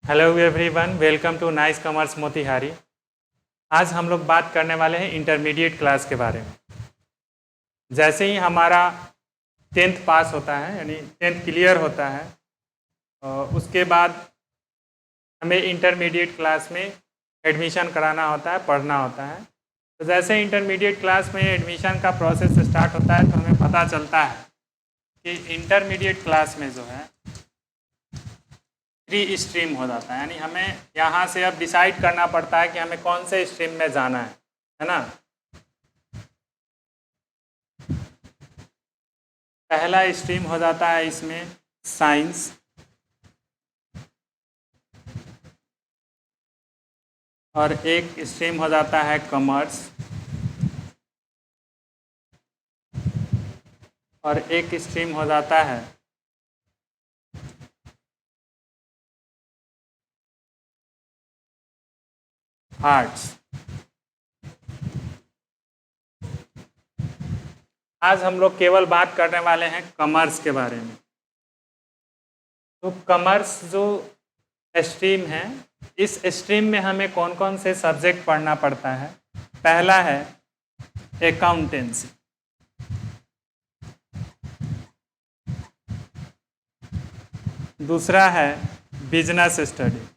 Hello everyone, welcome to nice commerce Motihari. आज हम लोग बात करने वाले हैं इंटरमीडिएट क्लास के बारे में। जैसे ही हमारा 10th पास होता है यानी 10th क्लियर होता है, उसके बाद हमें इंटरमीडिएट क्लास में एडमिशन कराना होता है, पढ़ना होता है। तो जैसे इंटरमीडिएट क्लास में एडमिशन का प्रोसेस स्टार्ट होता है तो हमें पता चलता है कि इंटरमीडिएट क्लास में जो है 3 स्ट्रीम हो जाता है। यानी हमें यहाँ से अब डिसाइड करना पड़ता है कि हमें कौन से स्ट्रीम में जाना है ना। पहला स्ट्रीम हो जाता है इसमें साइंस, और एक स्ट्रीम हो जाता है कॉमर्स, और एक स्ट्रीम हो जाता है आर्ट्स। आज हम लोग केवल बात करने वाले हैं कॉमर्स के बारे में। तो कॉमर्स जो स्ट्रीम है, इस स्ट्रीम में हमें कौन कौन से सब्जेक्ट पढ़ना पड़ता है। पहला है अकाउंटेंसी, दूसरा है बिजनेस स्टडी,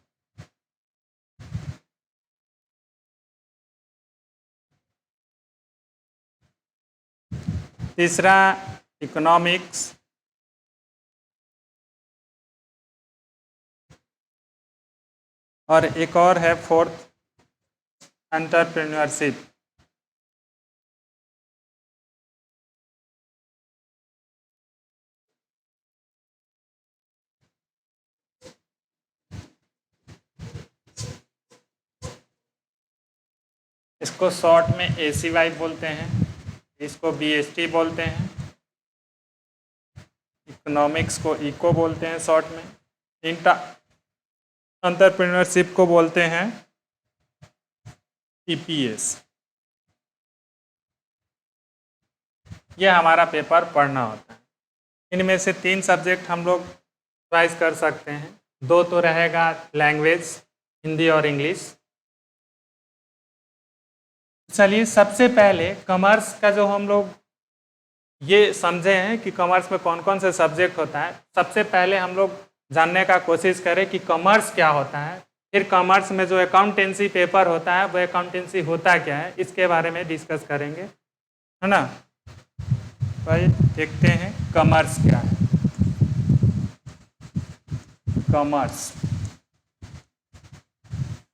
तीसरा इकोनॉमिक्स, और एक और है फोर्थ एंटरप्रेन्योरशिप। इसको शॉर्ट में ACY बोलते हैं, इसको BST बोलते हैं, इकोनॉमिक्स को इको बोलते हैं शॉर्ट में, एंटरप्रेन्योरशिप को बोलते हैं EPS। ये हमारा पेपर पढ़ना होता है। इनमें से 3 सब्जेक्ट हम लोग चॉइस कर सकते हैं। 2 तो रहेगा लैंग्वेज, हिंदी और इंग्लिश। चलिए, सबसे पहले कॉमर्स का जो हम लोग ये समझे हैं कि कॉमर्स में कौन कौन से सब्जेक्ट होता है, सबसे पहले हम लोग जानने का कोशिश करें कि कॉमर्स क्या होता है। फिर कॉमर्स में जो अकाउंटेंसी पेपर होता है वो अकाउंटेंसी होता क्या है, इसके बारे में डिस्कस करेंगे, है ना। भाई देखते हैं कॉमर्स क्या है। कॉमर्स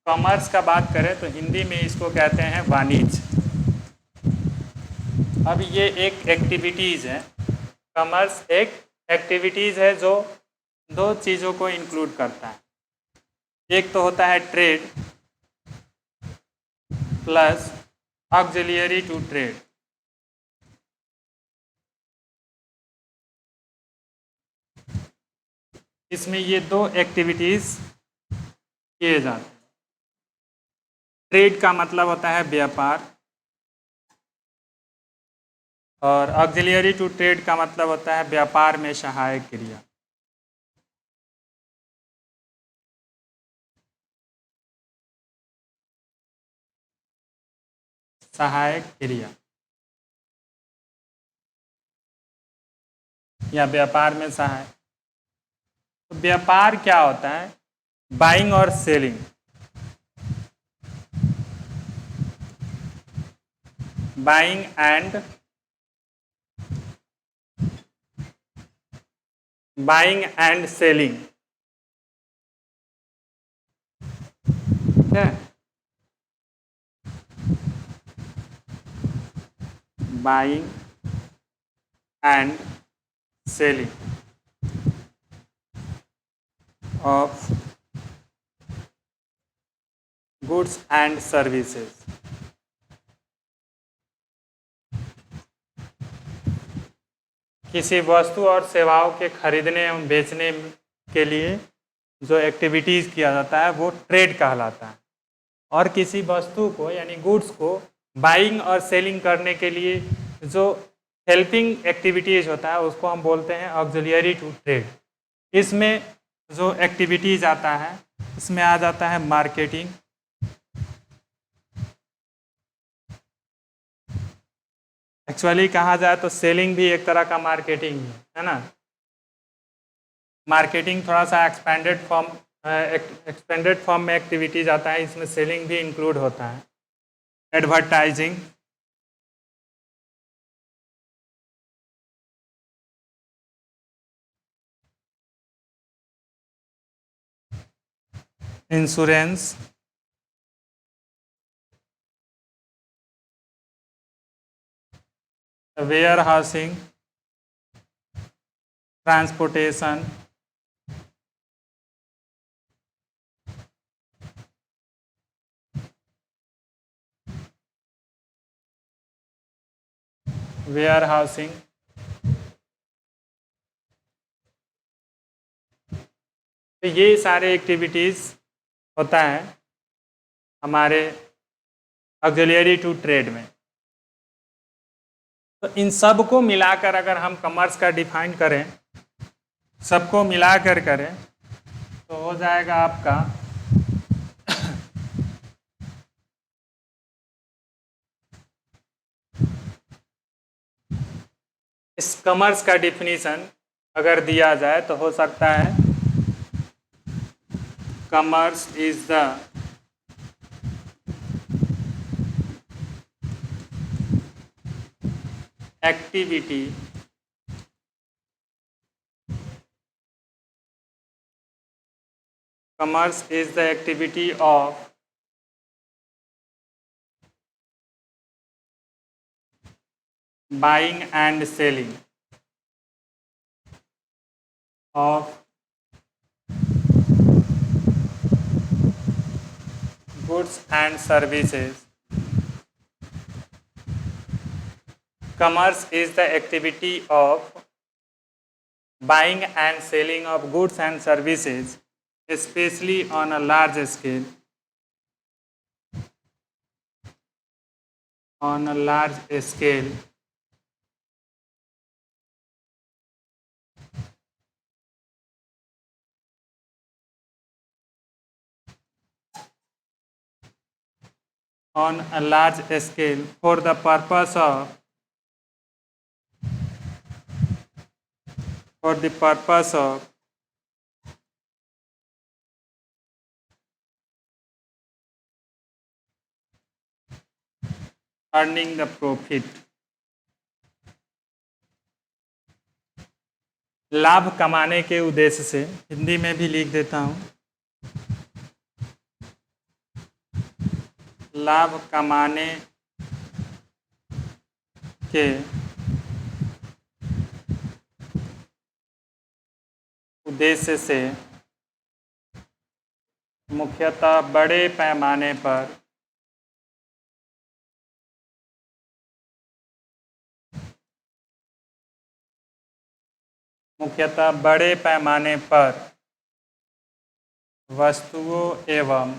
कॉमर्स का बात करें तो हिंदी में इसको कहते हैं वाणिज्य। अब ये एक एक्टिविटीज़ है। कॉमर्स एक एक्टिविटीज़ है जो 2 चीज़ों को इंक्लूड करता है। एक तो होता है trade plus auxiliary to trade. इसमें ये 2 एक्टिविटीज़ किए जाते हैं। ट्रेड का मतलब होता है व्यापार, और ऑक्सिलियरी टू ट्रेड का मतलब होता है व्यापार में सहायक क्रिया। सहायक क्रिया या व्यापार में सहायक। तो व्यापार क्या होता है? बाइंग और सेलिंग। बाइंग एंड सेलिंग, ठीक है। Buying and selling of goods and services. किसी वस्तु और सेवाओं के खरीदने एवं बेचने के लिए जो एक्टिविटीज़ किया जाता है वो ट्रेड कहलाता है। और किसी वस्तु को यानी गुड्स को बाइंग और सेलिंग करने के लिए जो हेल्पिंग एक्टिविटीज़ होता है उसको हम बोलते हैं ऑक्सिलियरी टू ट्रेड। इसमें जो एक्टिविटीज़ आता है इसमें आ जाता है मार्केटिंग। एक्चुअली कहा जाए तो सेलिंग भी एक तरह का मार्केटिंग है ना। मार्केटिंग थोड़ा सा एक्सपेंडेड फॉर्म में एक्टिविटीज आता है, इसमें सेलिंग भी इंक्लूड होता है। Advertising, insurance, warehousing, transportation, warehousing. तो ये सारे एक्टिविटीज़ होता है हमारे ऑक्सिलियरी टू ट्रेड में। तो इन सब को मिलाकर अगर हम कॉमर्स का डिफाइन करें, सबको मिलाकर करें, तो हो जाएगा आपका इस कॉमर्स का डिफिनीशन अगर दिया जाए तो हो सकता है commerce is the activity commerce is the activity of buying and selling of goods and services. Commerce is the activity of buying and selling of goods and services, especially on a large scale. On a large scale. On a large scale for the purpose of earning the profit. लाभ कमाने के उद्देश्य से, हिंदी में भी लिख देता हूं, लाभ कमाने के उद्देश्य से मुख्यतः बड़े पैमाने पर वस्तुओं एवं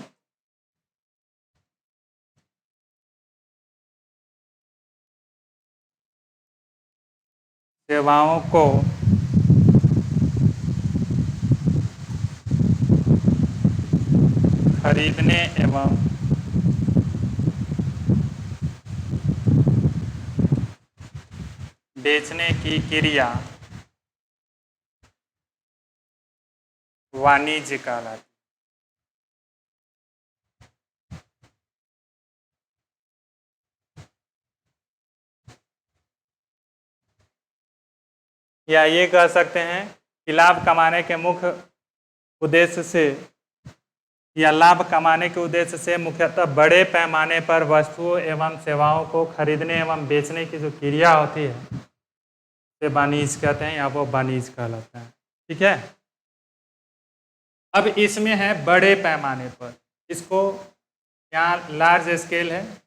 सेवाओं को खरीदने एवं बेचने की क्रिया वाणिज्य कहलाती है। या ये कह सकते हैं कि लाभ कमाने के मुख्य उद्देश्य से या लाभ कमाने के उद्देश्य से मुख्यतः बड़े पैमाने पर वस्तुओं एवं सेवाओं को खरीदने एवं बेचने की जो क्रिया होती है उसे वाणिज्य कहते हैं या वो वाणिज्य कहलाता है। ठीक है। अब इसमें है बड़े पैमाने पर, इसको यहाँ लार्ज स्केल है,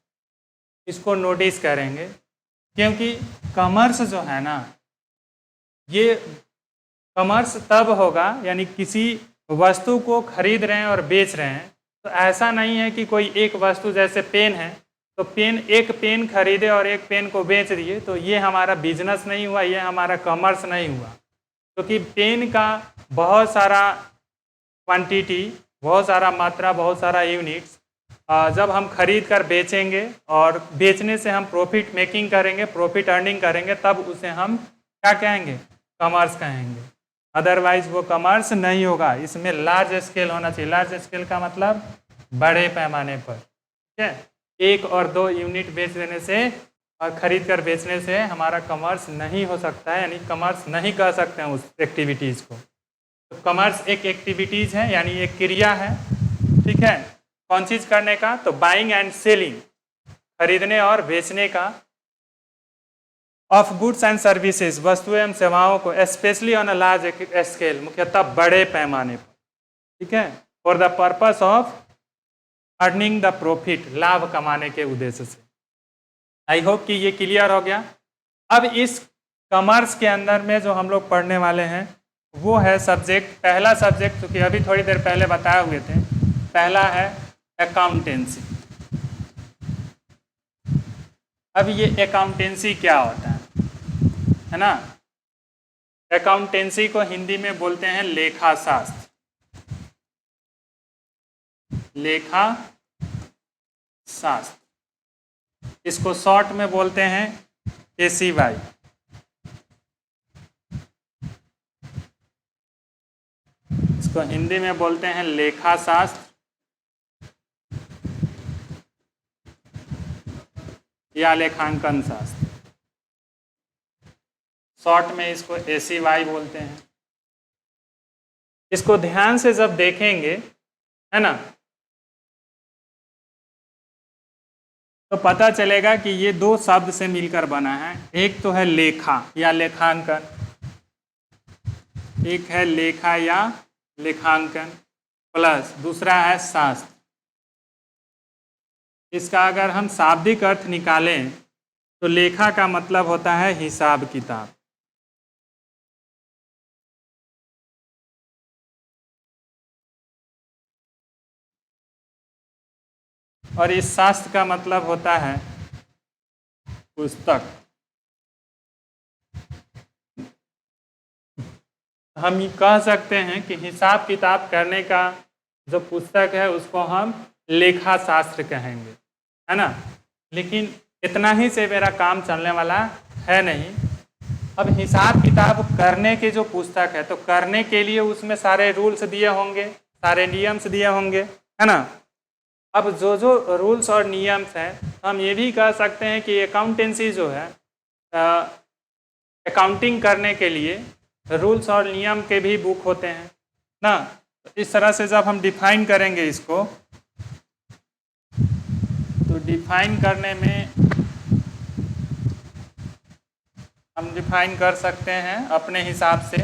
इसको नोटिस करेंगे क्योंकि कॉमर्स जो है ना, ये कॉमर्स तब होगा यानी किसी वस्तु को खरीद रहे हैं और बेच रहे हैं, तो ऐसा नहीं है कि कोई एक वस्तु जैसे पेन है तो एक पेन खरीदे और एक पेन को बेच दिए, तो ये हमारा बिजनेस नहीं हुआ, ये हमारा कॉमर्स नहीं हुआ। क्योंकि पेन का बहुत सारा क्वांटिटी बहुत सारा मात्रा, बहुत सारा यूनिट्स जब हम खरीद कर बेचेंगे और बेचने से हम प्रॉफिट मेकिंग करेंगे, प्रॉफिट अर्निंग करेंगे, तब उसे हम क्या कहेंगे? कॉमर्स कहेंगे। अदरवाइज वो कॉमर्स नहीं होगा। इसमें लार्ज स्केल होना चाहिए। लार्ज स्केल का मतलब बड़े पैमाने पर, ठीक है। 1 और 2 यूनिट बेच देने से और खरीद कर बेचने से हमारा कॉमर्स नहीं हो सकता है, यानी कॉमर्स नहीं कर सकते हैं उस एक्टिविटीज़ को। तो कॉमर्स एक एक्टिविटीज़ है, यानी एक क्रिया है, ठीक है। कौन चीज़ करने का? तो बाइंग एंड सेलिंग, खरीदने और बेचने का, ऑफ गुड्स एंड सर्विसेज, वस्तुएं एवं सेवाओं को, specially on a large scale, मुख्यतः बड़े पैमाने पर, ठीक है, for the purpose of earning the profit, लाभ कमाने के उद्देश्य से। आई होप कि ये क्लियर हो गया। अब इस कॉमर्स के अंदर में जो हम लोग पढ़ने वाले हैं वो है सब्जेक्ट, पहला सब्जेक्ट, क्योंकि अभी थोड़ी देर पहले बताए हुए थे, पहला है अकाउंटेंसी। अब ये अकाउंटेंसी क्या होता है ना? अकाउंटेंसी को हिंदी में बोलते हैं लेखा शास्त्र, लेखा शास्त्र। इसको शॉर्ट में बोलते हैं ACY। इसको हिंदी में बोलते हैं लेखा शास्त्र या लेखांकन शास्त्र। शॉर्ट में इसको ACY बोलते हैं। इसको ध्यान से जब देखेंगे, है ना, तो पता चलेगा कि ये 2 शब्द से मिलकर बना है। एक तो है लेखा या लेखांकन, एक है लेखा या लेखांकन, प्लस दूसरा है शास्त्र। इसका अगर हम शाब्दिक अर्थ निकालें तो लेखा का मतलब होता है हिसाब किताब, और इस शास्त्र का मतलब होता है पुस्तक। हम ये कह सकते हैं कि हिसाब किताब करने का जो पुस्तक है उसको हम लेखा शास्त्र कहेंगे, है ना। लेकिन इतना ही से मेरा काम चलने वाला है नहीं। अब हिसाब किताब करने के जो पुस्तक है, तो करने के लिए उसमें सारे रूल्स दिए होंगे, सारे नियम्स दिए होंगे, है ना। अब जो जो रूल्स और नियम्स हैं, हम ये भी कह सकते हैं कि अकाउंटेंसी जो है, अकाउंटिंग करने के लिए रूल्स और नियम के भी बुक होते हैं ना। इस तरह से जब हम डिफाइन करेंगे इसको, तो डिफाइन करने में हम डिफाइन कर सकते हैं अपने हिसाब से।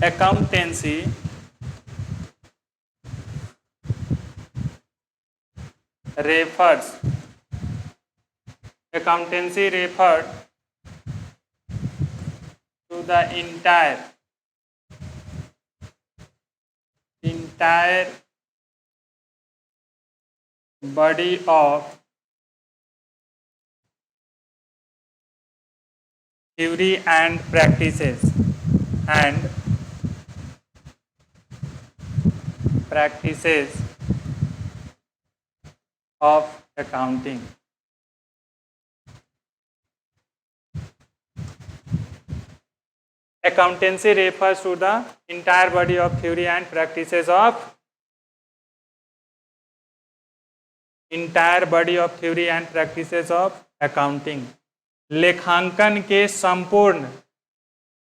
Accountancy refers to the entire body of theory and practices of accounting. Accountancy refers to the entire body of theory and practices of accounting. लेखांकन के संपूर्ण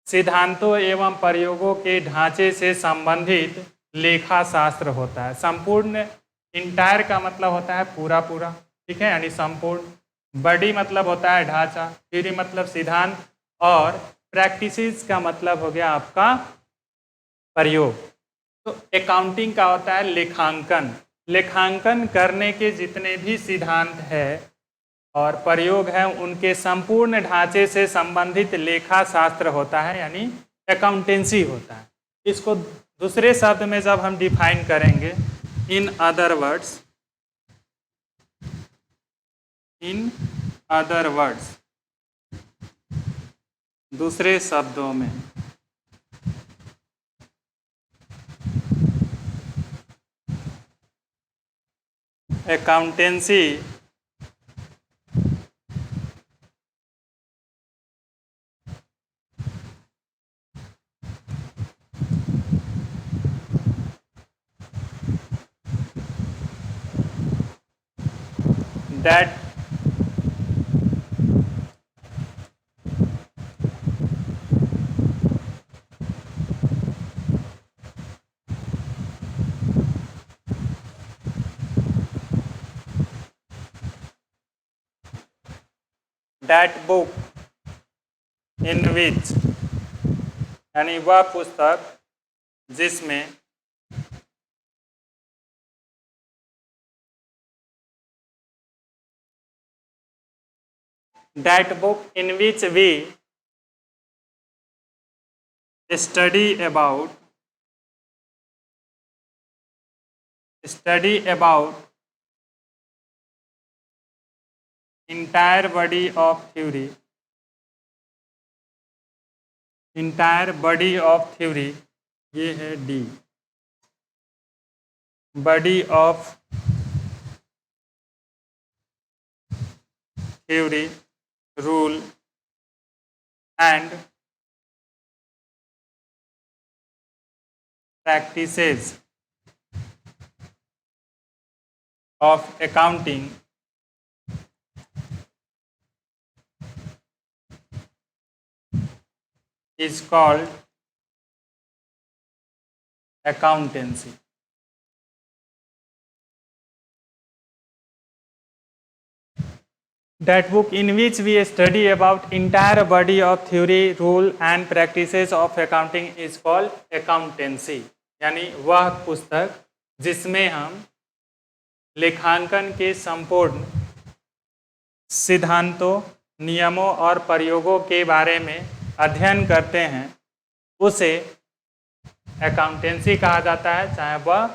सिद्धांतों एवं प्रयोगों के ढांचे से संबंधित लेखा शास्त्र होता है। संपूर्ण, इंटायर का मतलब होता है पूरा पूरा, ठीक है, यानी संपूर्ण। बॉडी मतलब होता है ढांचा, थ्योरी मतलब सिद्धांत, और प्रैक्टिसेस का मतलब हो गया आपका प्रयोग। तो अकाउंटिंग का होता है लेखांकन। लेखांकन करने के जितने भी सिद्धांत है और प्रयोग है, उनके संपूर्ण ढांचे से संबंधित लेखा शास्त्र होता है, यानी अकाउंटेंसी होता है। इसको दूसरे शब्द में जब हम डिफाइन करेंगे, इन अदर वर्ड्स, दूसरे शब्दों में, accountancy that book in which, यानी वह पुस्तक जिसमें that book in which we study about entire body of theory, ये है D, body of theory, rule and practices of accounting is called accountancy. That book in which we study about entire body of theory, rule and practices of accounting is called accountancy. यानी वह पुस्तक जिसमें हम लेखांकन के संपूर्ण सिद्धांतों, नियमों और प्रयोगों के बारे में अध्ययन करते हैं, उसे अकाउंटेंसी कहा जाता है, चाहे वह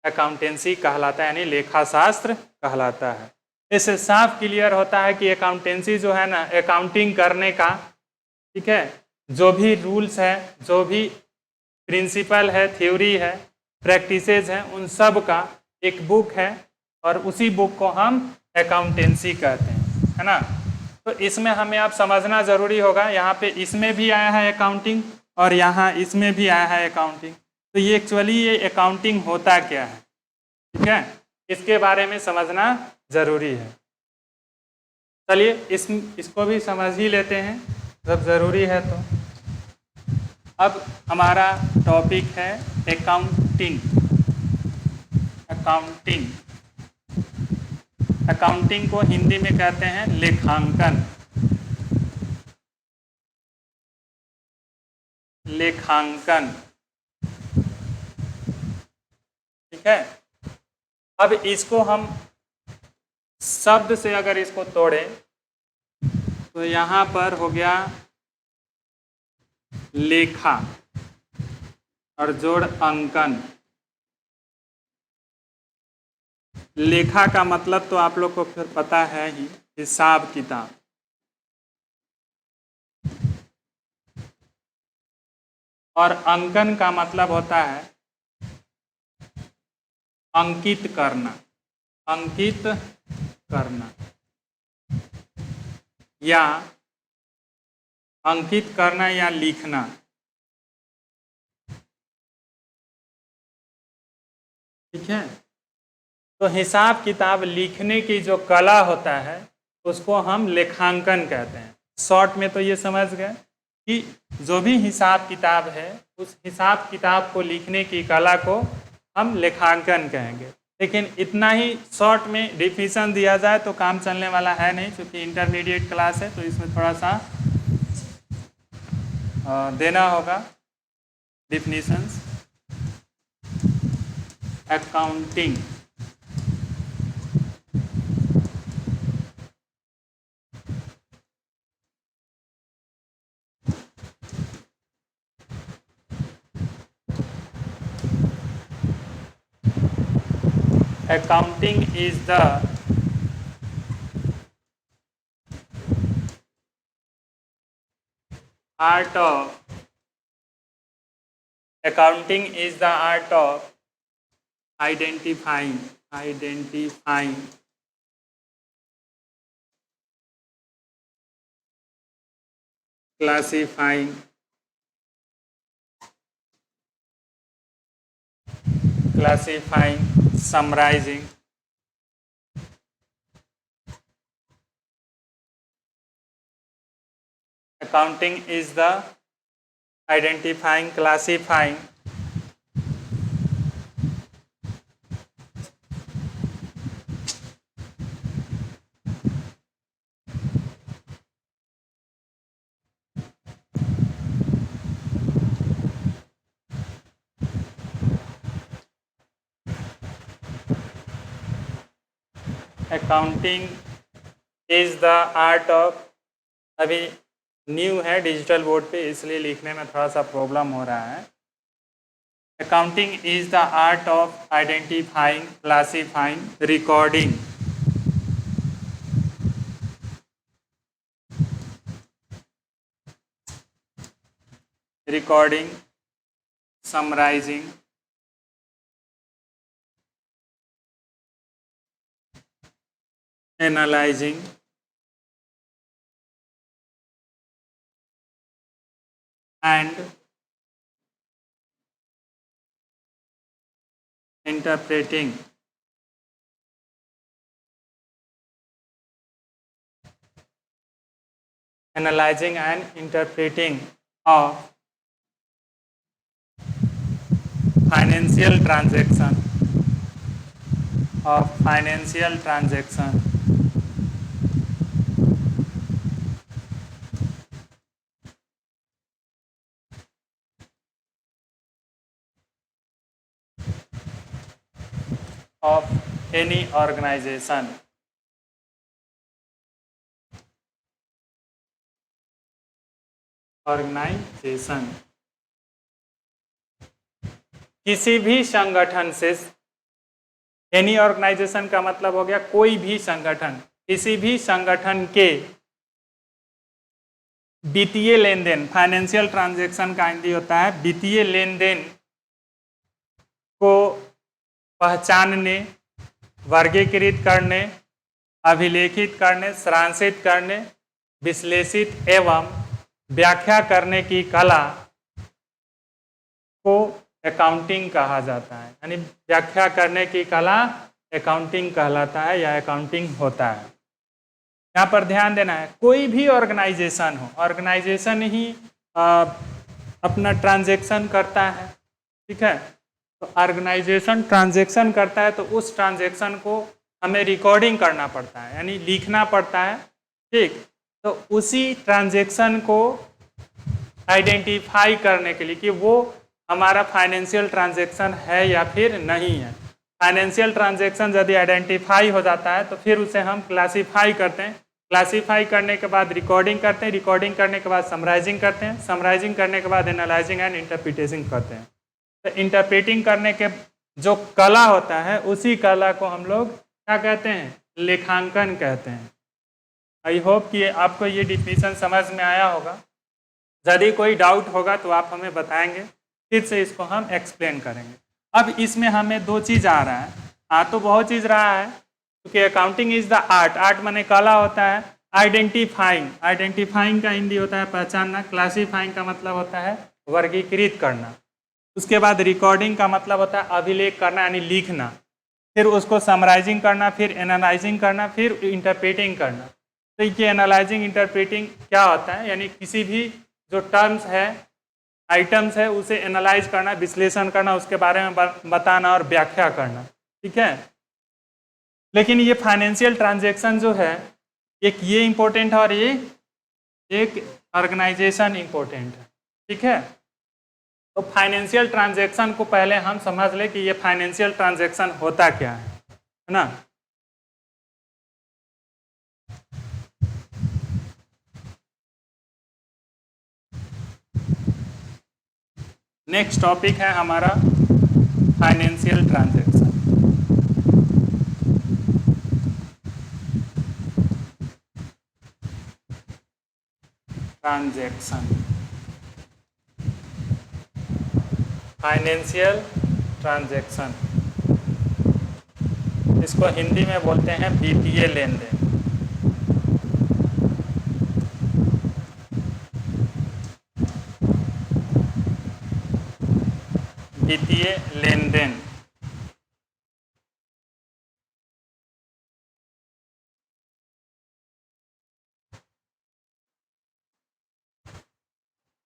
अकाउंटेंसी कहलाता है यानी लेखाशास्त्र कहलाता है। इससे साफ क्लियर होता है कि अकाउंटेंसी जो है ना, अकाउंटिंग करने का, ठीक है, जो भी रूल्स है, जो भी प्रिंसिपल है, थ्योरी है, प्रैक्टिसेस हैं, उन सब का एक बुक है और उसी बुक को हम अकाउंटेंसी कहते हैं, है ना। तो इसमें हमें आप समझना ज़रूरी होगा, यहाँ पे इसमें भी आया है अकाउंटिंग और यहाँ इसमें भी आया है अकाउंटिंग। तो ये एक्चुअली ये अकाउंटिंग होता क्या है, ठीक है, इसके बारे में समझना ज़रूरी है। चलिए इसको भी समझ ही लेते हैं जब ज़रूरी है तो। अब हमारा टॉपिक है अकाउंटिंग। अकाउंटिंग को हिंदी में कहते हैं लेखांकन। ठीक है। अब इसको हम शब्द से अगर इसको तोड़ें तो यहाँ पर हो गया लेखा और जोड़ अंकन। लेखा का मतलब तो आप लोग को फिर पता है ही, हिसाब किताब। और अंकन का मतलब होता है अंकित करना, या अंकित करना या लिखना। ठीक है। तो हिसाब किताब लिखने की जो कला होता है उसको हम लेखांकन कहते हैं। शॉर्ट में तो ये समझ गए कि जो भी हिसाब किताब है उस हिसाब किताब को लिखने की कला को हम लेखांकन कहेंगे। लेकिन इतना ही शॉर्ट में डिफिनीशन दिया जाए तो काम चलने वाला है नहीं, क्योंकि इंटरमीडिएट क्लास है तो इसमें थोड़ा सा देना होगा definitions. Accounting Accounting is the art of identifying identifying classifying summarizing accounting is the identifying classifying accounting is the art of अभी न्यू है डिजिटल बोर्ड पे इसलिए लिखने में थोड़ा सा प्रॉब्लम हो रहा है accounting is the art of identifying classifying recording summarising analysing and interpreting analyzing and interpreting of financial transaction of any organization किसी भी संगठन से एनी ऑर्गेनाइजेशन का मतलब हो गया कोई भी संगठन किसी भी संगठन के वित्तीय लेन देन फाइनेंशियल ट्रांजैक्शन का हिंदी होता है वित्तीय लेन देन को पहचानने वर्गीकृत करने अभिलेखित करने सारांशित करने विश्लेषित एवं व्याख्या करने की कला को अकाउंटिंग कहा जाता है यानी व्याख्या करने की कला अकाउंटिंग कहलाता है या अकाउंटिंग होता है। यहाँ पर ध्यान देना है कोई भी ऑर्गेनाइजेशन हो ऑर्गेनाइजेशन ही अपना ट्रांजैक्शन करता है ठीक है तो ऑर्गेनाइजेशन ट्रांजैक्शन करता है तो उस ट्रांजैक्शन को हमें रिकॉर्डिंग करना पड़ता है यानी लिखना पड़ता है ठीक तो उसी ट्रांजैक्शन को आइडेंटिफाई करने के लिए कि वो हमारा फाइनेंशियल ट्रांजैक्शन है या फिर नहीं है। फाइनेंशियल ट्रांजैक्शन यदि आइडेंटिफाई हो जाता है तो फिर उसे हम क्लासीफाई करते हैं क्लासीफाई करने के बाद रिकॉर्डिंग करते हैं रिकॉर्डिंग करने के बाद समराइजिंग करते हैं समराइजिंग करने के बाद एनालाइजिंग एंड इंटरप्रिटेशन करते हैं। तो इंटरप्रेटिंग करने के जो कला होता है उसी कला को हम लोग क्या कहते हैं लेखांकन कहते हैं। आई होप कि आपको ये डिफिनीशन समझ में आया होगा। यदि कोई डाउट होगा तो आप हमें बताएंगे फिर से इसको हम एक्सप्लेन करेंगे। अब इसमें हमें दो चीज़ आ रहा है आ तो बहुत चीज़ रहा है क्योंकि accounting is the art art माने कला होता है आइडेंटिफाइंग का हिंदी होता है पहचानना क्लासीफाइंग का मतलब होता है वर्गीकृत करना उसके बाद रिकॉर्डिंग का मतलब होता है अभिलेख करना यानी लिखना फिर उसको समराइजिंग करना फिर एनालाइजिंग करना फिर इंटरप्रेटिंग करना। तो ये एनालाइजिंग इंटरप्रेटिंग क्या होता है यानी किसी भी जो टर्म्स है आइटम्स है उसे एनालाइज करना विश्लेषण करना उसके बारे में बताना और व्याख्या करना ठीक है। लेकिन ये फाइनेंशियल ट्रांजैक्शन जो है एक ये इम्पोर्टेंट है और ये एक ऑर्गेनाइजेशन इम्पोर्टेंट है ठीक है। तो फाइनेंशियल ट्रांजैक्शन को पहले हम समझ ले कि ये फाइनेंशियल ट्रांजैक्शन होता क्या है ना। नेक्स्ट टॉपिक है हमारा फाइनेंशियल ट्रांजैक्शन। फाइनेंशियल ट्रांजैक्शन इसको हिंदी में बोलते हैं वित्तीय लेन देन। वित्तीय लेन देन।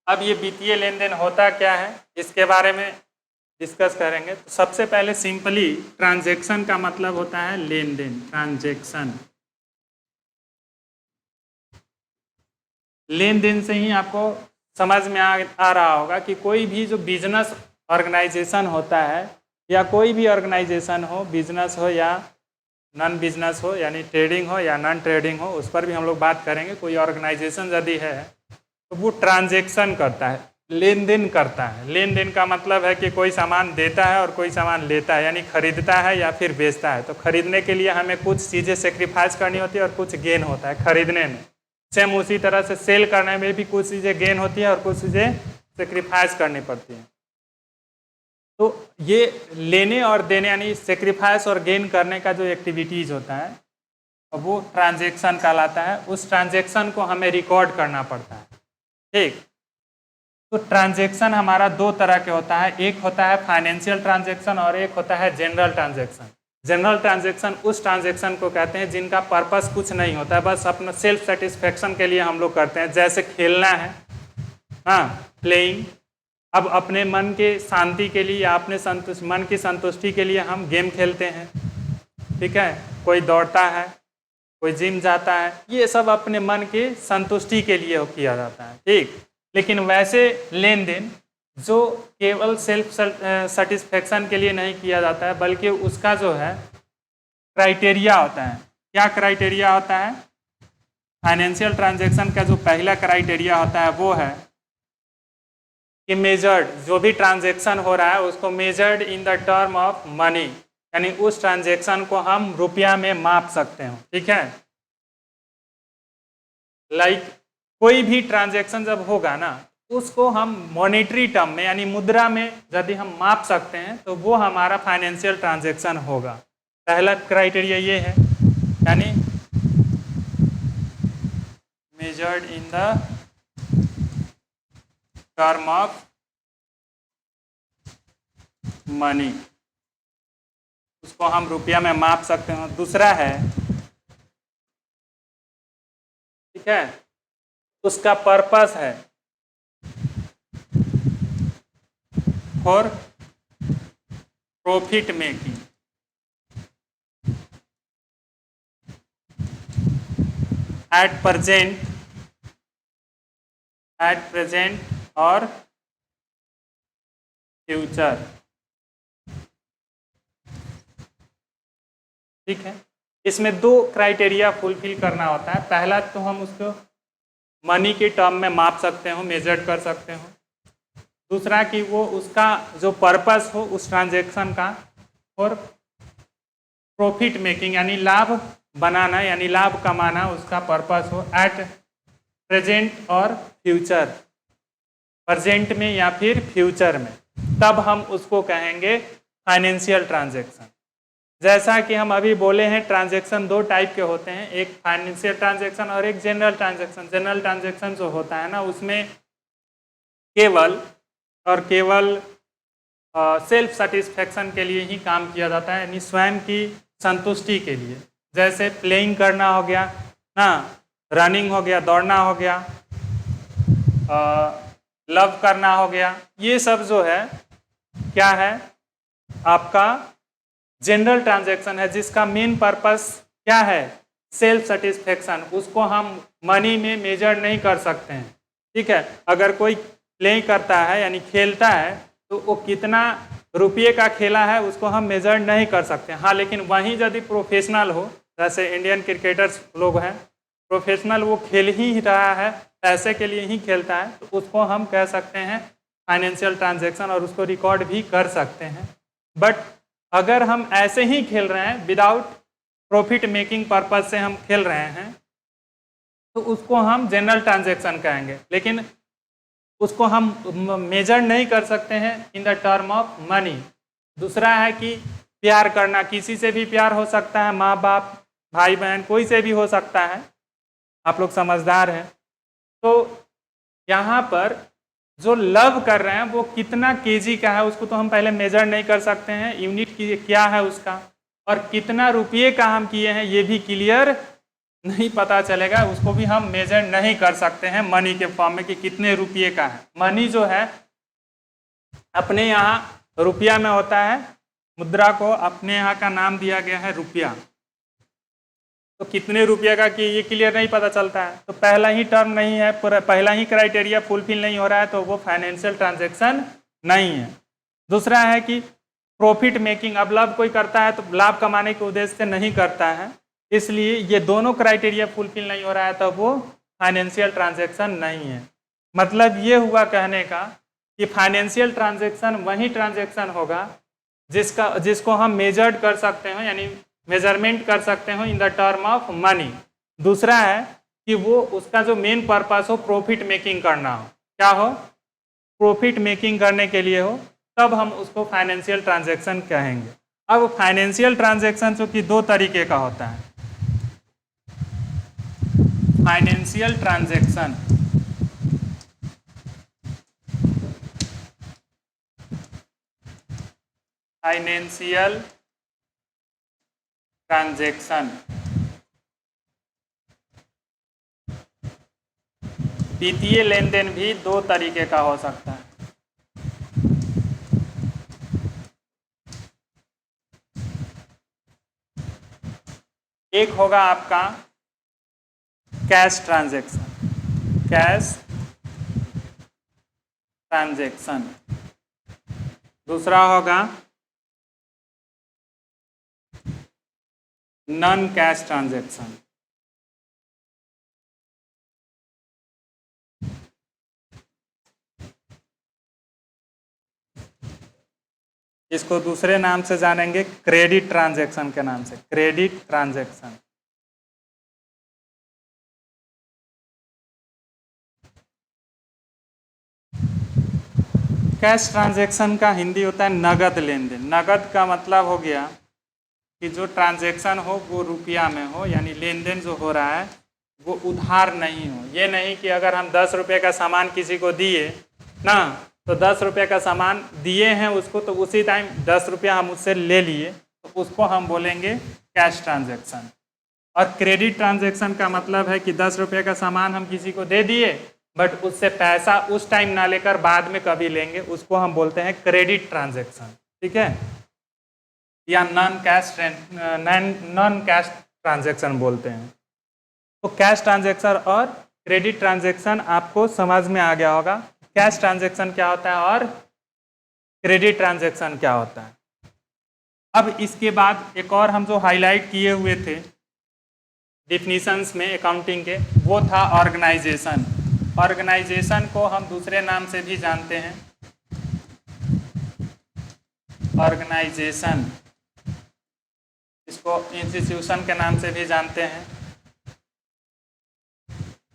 अब ये वित्तीय लेन देन होता क्या है इसके बारे में डिस्कस करेंगे। तो सबसे पहले सिंपली ट्रांजैक्शन का मतलब होता है लेन देन। ट्रांजैक्शन, लेन देन से ही आपको समझ में आ रहा होगा कि कोई भी जो बिजनेस ऑर्गेनाइजेशन होता है या कोई भी ऑर्गेनाइजेशन हो, बिजनेस हो या नॉन बिजनेस हो, यानी ट्रेडिंग हो या नॉन ट्रेडिंग हो, उस पर भी हम लोग बात करेंगे। कोई ऑर्गेनाइजेशन यदि है तो वो ट्रांजैक्शन करता है, लेन देन करता है। लेन देन का मतलब है कि कोई सामान देता है और कोई सामान लेता है, यानी खरीदता है या फिर बेचता है। तो खरीदने के लिए हमें कुछ चीज़ें सेक्रीफाइस करनी होती है और कुछ गेन होता है खरीदने में। सेम उसी तरह से सेल करने में भी कुछ चीज़ें गेन होती है और कुछ चीज़ें सेक्रीफाइस करनी पड़ती हैं। तो ये लेने और देने यानी सेक्रीफाइस और गेन करने का जो एक्टिविटीज़ होता है वो ट्रांजैक्शन कहलाता है। उस ट्रांजैक्शन को हमें रिकॉर्ड करना पड़ता है। ठीक, तो ट्रांजैक्शन हमारा दो तरह के होता है। एक होता है फाइनेंशियल ट्रांजैक्शन और एक होता है जनरल ट्रांजैक्शन। जनरल ट्रांजैक्शन उस ट्रांजैक्शन को कहते हैं जिनका पर्पस कुछ नहीं होता है, बस अपना सेल्फ सेटिस्फेक्शन के लिए हम लोग करते हैं। जैसे खेलना है, हाँ, प्लेइंग। अब अपने मन के शांति के लिए या अपने मन की संतुष्टि के लिए हम गेम खेलते हैं। ठीक है, कोई दौड़ता है, कोई जिम जाता है, ये सब अपने मन के संतुष्टि के लिए किया जाता है। ठीक, लेकिन वैसे लेन देन जो केवल सेल्फ सेटिस्फेक्शन के लिए नहीं किया जाता है, बल्कि उसका जो है क्राइटेरिया होता है। क्या क्राइटेरिया होता है? फाइनेंशियल ट्रांजैक्शन का जो पहला क्राइटेरिया होता है वो है कि मेजर्ड, जो भी ट्रांजैक्शन हो रहा है उसको measured in the term of money, यानी उस ट्रांजैक्शन को हम रुपया में माप सकते हो। ठीक है, लाइक कोई भी ट्रांजैक्शन जब होगा ना उसको हम मॉनेटरी टर्म में यानी मुद्रा में यदि हम माप सकते हैं तो वो हमारा फाइनेंशियल ट्रांजैक्शन होगा। पहला क्राइटेरिया ये है, यानी measured in the term of money, उसको हम रुपया में माप सकते हैं। दूसरा है, ठीक है, उसका पर्पस है for profit making. At present और फ्यूचर। ठीक है, इसमें दो क्राइटेरिया फुलफिल करना होता है। पहला तो हम उसको मनी के टर्म में माप सकते हो, मेजर कर सकते हो। दूसरा कि वो उसका जो पर्पस हो उस ट्रांजैक्शन का और प्रॉफिट मेकिंग यानी लाभ बनाना यानी लाभ कमाना उसका पर्पस हो एट प्रेजेंट और फ्यूचर, प्रेजेंट में या फिर फ्यूचर में, तब हम उसको कहेंगे फाइनेंशियल ट्रांजैक्शन। जैसा कि हम अभी बोले हैं ट्रांजैक्शन दो टाइप के होते हैं, एक फाइनेंशियल ट्रांजैक्शन और एक जनरल ट्रांजैक्शन। जनरल ट्रांजैक्शन जो होता है ना उसमें केवल सेल्फ सेटिस्फेक्शन के लिए ही काम किया जाता है, यानी स्वयं की संतुष्टि के लिए। जैसे प्लेइंग करना हो गया ना, रनिंग हो गया, दौड़ना हो गया, लव करना हो गया, ये सब जो है क्या है आपका जनरल ट्रांजैक्शन है, जिसका मेन पर्पस क्या है सेल्फ सेटिस्फेक्शन। उसको हम मनी में मेजर नहीं कर सकते हैं। ठीक है, अगर कोई प्ले करता है यानी खेलता है तो वो कितना रुपये का खेला है उसको हम मेजर नहीं कर सकते। हाँ, लेकिन वहीं यदि प्रोफेशनल हो, जैसे इंडियन क्रिकेटर्स लोग हैं, प्रोफेशनल वो खेल ही रहा है, पैसे के लिए ही खेलता है, तो उसको हम कह सकते हैं फाइनेंशियल ट्रांजैक्शन और उसको रिकॉर्ड भी कर सकते हैं। बट अगर हम ऐसे ही खेल रहे हैं विदाउट प्रॉफिट मेकिंग पर्पज से हम खेल रहे हैं तो उसको हम जनरल ट्रांजैक्शन कहेंगे, लेकिन उसको हम मेजर नहीं कर सकते हैं in the term of money. दूसरा है कि प्यार करना, किसी से भी प्यार हो सकता है, माँ बाप, भाई बहन, कोई से भी हो सकता है। आप लोग समझदार हैं। तो यहाँ पर जो लव कर रहे हैं वो कितना केजी का है उसको तो हम पहले मेजर नहीं कर सकते हैं, यूनिट की क्या है उसका, और कितना रुपये का हम किए हैं ये भी क्लियर नहीं पता चलेगा, उसको भी हम मेजर नहीं कर सकते हैं मनी के फॉर्म में कि कितने रुपये का है। मनी जो है अपने यहाँ रुपया में होता है, मुद्रा को अपने यहाँ का नाम दिया गया है रुपया। तो कितने रुपये का कि ये क्लियर नहीं पता चलता है, तो पहला ही टर्म नहीं है, पहला ही क्राइटेरिया फुलफिल नहीं हो रहा है, तो वो फाइनेंशियल ट्रांजैक्शन नहीं है। दूसरा है कि प्रॉफिट मेकिंग, अब लाभ कोई करता है तो लाभ कमाने के उद्देश्य से नहीं करता है, इसलिए ये दोनों क्राइटेरिया फुलफिल नहीं हो रहा है, तो वो फाइनेंशियल ट्रांजैक्शन नहीं है। मतलब ये हुआ कहने का कि फाइनेंशियल ट्रांजैक्शन वही ट्रांजैक्शन होगा जिसको हम मेजर्ड कर सकते हैं, यानी मेजरमेंट कर सकते हो in the term of money. दूसरा है कि वो उसका जो मेन पर्पस हो प्रॉफिट मेकिंग करना हो, क्या हो, प्रॉफिट मेकिंग करने के लिए हो, तब हम उसको फाइनेंशियल ट्रांजैक्शन कहेंगे। अब फाइनेंशियल ट्रांजैक्शन जो कि दो तरीके का होता है, फाइनेंशियल ट्रांजैक्शन फाइनेंशियल ट्रांजैक्शन वित्तीय लेन देन भी दो तरीके का हो सकता है। एक होगा आपका कैश ट्रांजैक्शन, कैश ट्रांजैक्शन। दूसरा होगा नॉन कैश ट्रांजैक्शन। इसको दूसरे नाम से जानेंगे क्रेडिट ट्रांजैक्शन के नाम से, क्रेडिट ट्रांजैक्शन। कैश ट्रांजैक्शन का हिंदी होता है नगद लेन देन। नगद का मतलब हो गया कि जो ट्रांजैक्शन हो वो रुपया में हो, यानी लेन देन जो हो रहा है वो उधार नहीं हो। ये नहीं कि अगर हम 10 रुपये का सामान किसी को दिए ना, तो 10 रुपये का सामान दिए हैं उसको, तो उसी टाइम 10 रुपया हम उससे ले लिए, तो उसको हम बोलेंगे कैश ट्रांजैक्शन। और क्रेडिट ट्रांजैक्शन का मतलब है कि 10 रुपये का सामान हम किसी को दे दिए, बट उससे पैसा उस टाइम ना लेकर बाद में कभी लेंगे, उसको हम बोलते हैं क्रेडिट ट्रांजैक्शन। ठीक है, या नॉन कैश ट्रांजैक्शन बोलते हैं। तो कैश ट्रांजैक्शन और क्रेडिट ट्रांजैक्शन आपको समझ में आ गया होगा, कैश ट्रांजैक्शन क्या होता है और क्रेडिट ट्रांजैक्शन क्या होता है। अब इसके बाद एक और हम जो हाईलाइट किए हुए थे डिफिनीशंस में अकाउंटिंग के, वो था ऑर्गेनाइजेशन। ऑर्गेनाइजेशन को हम दूसरे नाम से भी जानते हैं, ऑर्गेनाइजेशन। इसको इंस्टीट्यूशन के नाम से भी जानते हैं,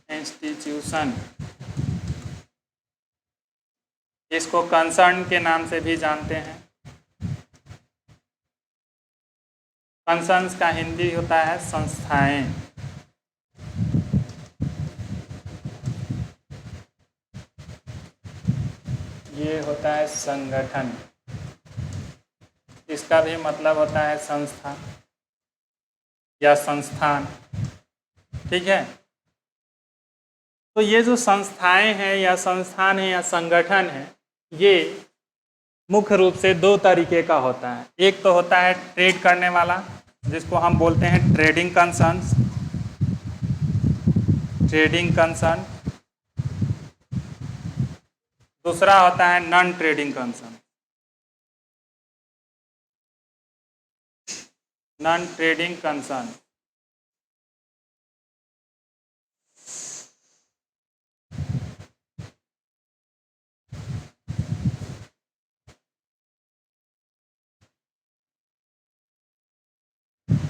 इंस्टीट्यूशन। इसको कंसर्न के नाम से भी जानते हैं। कंसर्न्स का हिंदी होता है संस्थाएं। ये होता है संगठन, इसका भी मतलब होता है संस्था या संस्थान। ठीक है, तो ये जो संस्थाएं हैं या संस्थान है या संगठन है, ये मुख्य रूप से दो तरीके का होता है। एक तो होता है ट्रेड करने वाला, जिसको हम बोलते हैं ट्रेडिंग कंसर्न्स, ट्रेडिंग कंसर्न। दूसरा होता है non trading concern, non trading concern.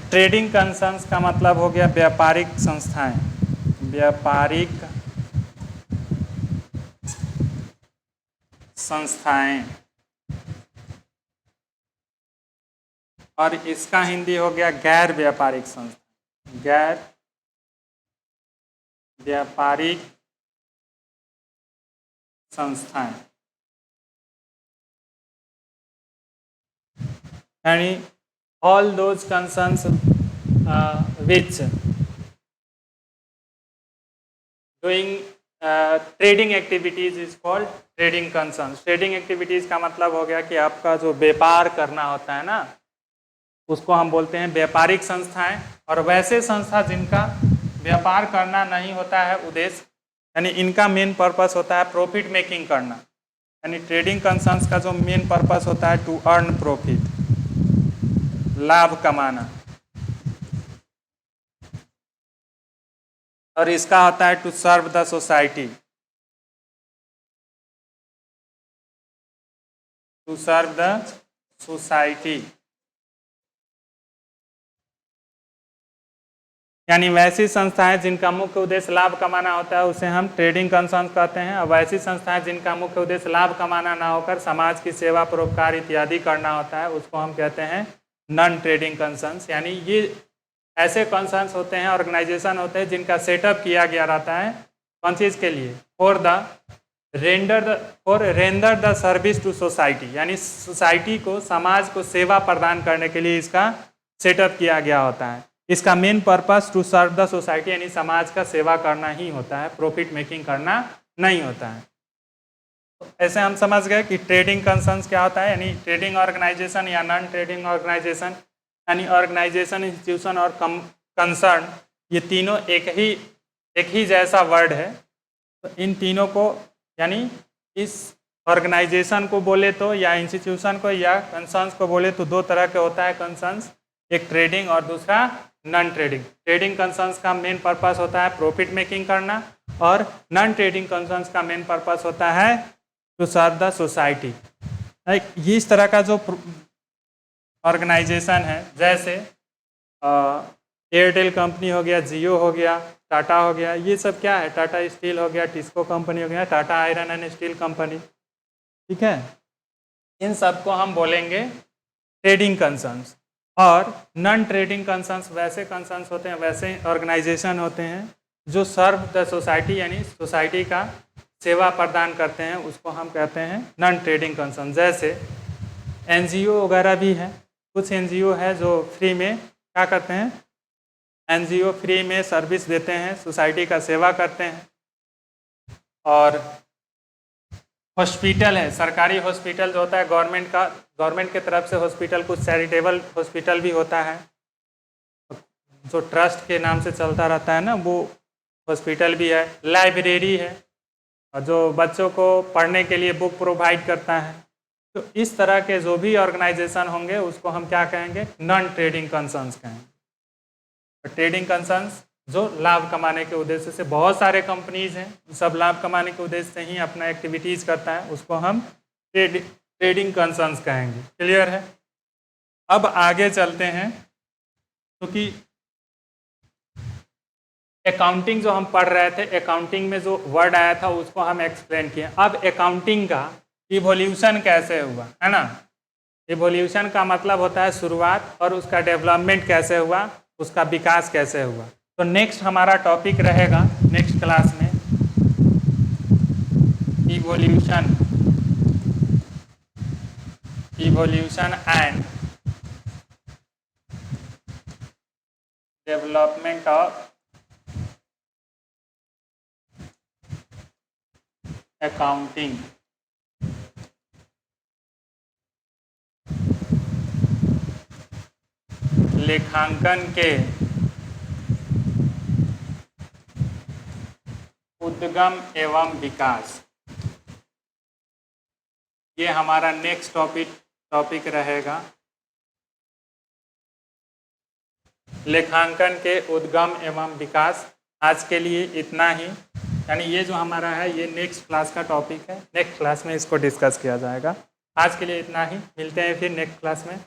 Trading concerns का मतलब हो गया व्यापारिक संस्थाएं, व्यापारिक संस्थाएं। और इसका हिंदी हो गया गैर व्यापारिक संस्था, गैर व्यापारिक संस्थाएं, यानी all those concerns which doing trading activities is called trading concerns. Trading activities का मतलब हो गया कि आपका जो व्यापार करना होता है ना, उसको हम बोलते हैं व्यापारिक संस्थाएं। और वैसे संस्था जिनका व्यापार करना नहीं होता है उद्देश्य, यानी इनका मेन पर्पस होता है प्रॉफिट मेकिंग करना, यानी ट्रेडिंग कंसर्न्स का जो मेन पर्पस होता है टू अर्न प्रॉफिट, लाभ कमाना, और इसका होता है to serve the society, to serve the society. यानी वैसी संस्थाएं जिनका मुख्य उद्देश्य लाभ कमाना होता है उसे हम ट्रेडिंग कंसर्न कहते हैं, और वैसी संस्थाएं जिनका मुख्य उद्देश्य लाभ कमाना ना होकर समाज की सेवा परोपकार इत्यादि करना होता है उसको हम कहते हैं नॉन ट्रेडिंग कंसर्न्स। यानी ये ऐसे कंसर्न्स होते हैं, ऑर्गेनाइजेशन होते हैं जिनका सेटअप किया गया रहता है कौन चीज़ के लिए, for render the service to society, यानी सोसाइटी को, समाज को सेवा प्रदान करने के लिए इसका सेटअप किया गया होता है। इसका main purpose to serve the society, यानी समाज का सेवा करना ही होता है, प्रॉफिट मेकिंग करना नहीं होता है। तो ऐसे हम समझ गए कि ट्रेडिंग कंसर्न्स क्या होता है, यानी ट्रेडिंग ऑर्गेनाइजेशन या नॉन ट्रेडिंग ऑर्गेनाइजेशन, यानी ऑर्गेनाइजेशन, इंस्टीट्यूशन और कंसर्न, ये तीनों एक ही जैसा वर्ड है। तो इन तीनों को, यानी इस ऑर्गेनाइजेशन को बोले तो या इंस्टीट्यूशन को या कंसर्न्स को बोले तो दो तरह के होता है कंसर्न्स, एक ट्रेडिंग और दूसरा नॉन ट्रेडिंग। ट्रेडिंग कंसर्न्स का मेन पर्पस होता है प्रॉफिट मेकिंग करना, और नॉन ट्रेडिंग कंसर्न्स का मेन पर्पस होता है टू सर्व द सोसाइटी। ये इस तरह का जो ऑर्गेनाइजेशन है, जैसे एयरटेल कंपनी हो गया, जियो हो गया, टाटा हो गया, ये सब क्या है, टाटा स्टील हो गया, टिस्को कंपनी हो गया, Tata iron and steel company, ठीक है। इन सब को हम बोलेंगे ट्रेडिंग कंसर्न्स। और नॉन ट्रेडिंग कंसर्न्स वैसे कंसर्न्स होते हैं, वैसे ऑर्गेनाइजेशन होते हैं जो सर्व द सोसाइटी, यानी सोसाइटी का सेवा प्रदान करते हैं, उसको हम कहते हैं नॉन ट्रेडिंग कंसर्न। जैसे एनजीओ वगैरह भी है, कुछ एनजीओ है जो फ्री में क्या करते हैं, एनजीओ फ्री में सर्विस देते हैं, सोसाइटी का सेवा करते हैं। और हॉस्पिटल है, सरकारी हॉस्पिटल जो होता है गवर्नमेंट के तरफ से हॉस्पिटल, कुछ चैरिटेबल हॉस्पिटल भी होता है जो ट्रस्ट के नाम से चलता रहता है ना, वो हॉस्पिटल भी है। लाइब्रेरी है, और जो बच्चों को पढ़ने के लिए बुक प्रोवाइड करता है। तो इस तरह के जो भी ऑर्गेनाइजेशन होंगे उसको हम क्या कहेंगे, नॉन ट्रेडिंग कंसर्न्स कहेंगे। ट्रेडिंग कंसर्न्स जो लाभ कमाने के उद्देश्य से, बहुत सारे कंपनीज हैं, सब लाभ कमाने के उद्देश्य से ही अपना एक्टिविटीज़ करता है, उसको हम ट्रेडिंग कंसर्न्स कहेंगे। क्लियर है। अब आगे चलते हैं, क्योंकि अकाउंटिंग जो हम पढ़ रहे थे, अकाउंटिंग में जो वर्ड आया था उसको हम एक्सप्लेन किए। अब अकाउंटिंग का इवोल्यूशन कैसे हुआ, है ना। इवोल्यूशन का मतलब होता है शुरुआत, और उसका डेवलपमेंट कैसे हुआ, उसका विकास कैसे हुआ। तो नेक्स्ट हमारा टॉपिक रहेगा नेक्स्ट क्लास में evolution and development of accounting. लेखांकन के उद्गम एवं विकास, ये हमारा नेक्स्ट टॉपिक रहेगा। लेखांकन के उद्गम एवं विकास। आज के लिए इतना ही, यानी ये जो हमारा है ये नेक्स्ट क्लास का टॉपिक है, नेक्स्ट क्लास में इसको डिस्कस किया जाएगा। आज के लिए इतना ही, मिलते हैं फिर नेक्स्ट क्लास में।